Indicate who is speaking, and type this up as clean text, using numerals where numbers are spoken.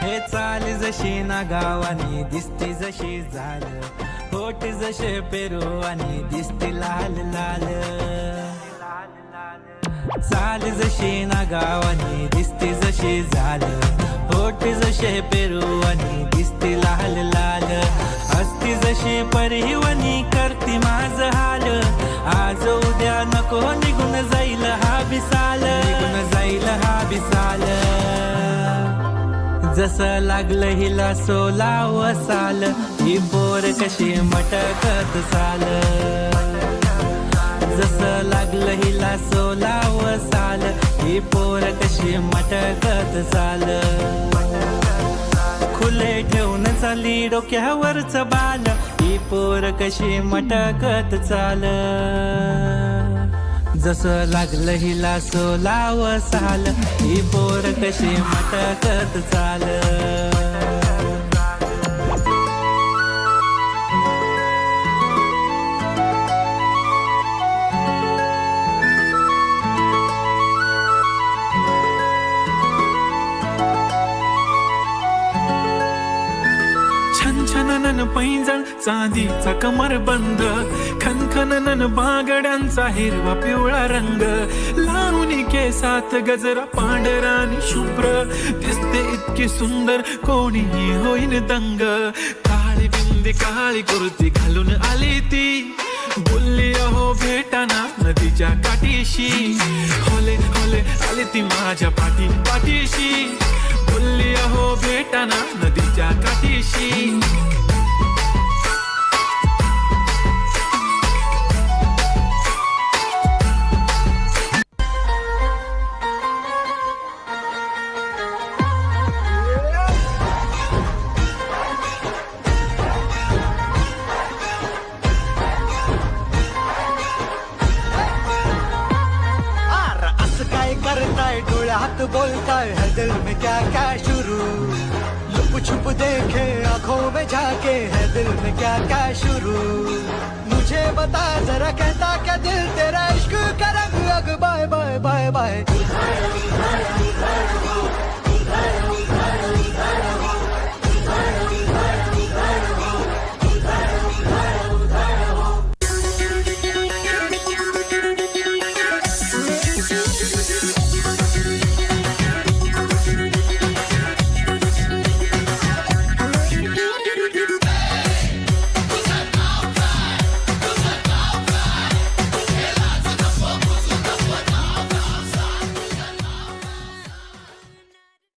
Speaker 1: हे चाल जशी ना गावानी दिसती जशी झाल, होठ जसे पेरू आणि दिसती लाल लाल. चाल जशी ना गावानी दिसती जशी झाल, होठ जसे पेरू आणि दिसती लाल लाल. असती जशी परिवनी करती माझ हाल, आज उद्या नको निघून जाईल हा बिसाल, निघून जाईल हा बिसाल. जसं लागलं हिला सोलाव साल, ही पोर कशी मटकत चाल. जसं लागलं हिला सोलाव साल, ही पोर कशी मटकत चाल. खुले ठेवून चाली डोक्यावरच बाल, ही पोर कशी मटकत चाल. जसं लागलं हिला सोलाव साल, ही पोर कशी मटकत चाल.
Speaker 2: छनछनन पैंजण चांदीचा कमरबंद, खनखनन बागड्यांचा हिरवा पिवळा रंग. लावणी केसात गजरा पांढरा आणि शुभ्र, दिसते इतकी सुंदर कोणीही होईन दंग. काळी बिंदी काळी कुर्ती घालून आली ती, बोलली अहो भेटाना नदीच्या काठीशी. होले होले आली ती माझ्या पाठीशी, बोलली अहो भेटाना नदीच्या काठीशी.
Speaker 3: करताय डोळ्यात बोलताय है दिल में क्या क्या शुरू. लुप छुप देखे आंखों में झाके है दिल में क्या क्या शुरू. मुझे बता जरा कहता क्या दिल तेरा इश्क का रंग. अग बाय बाय बाय बाय.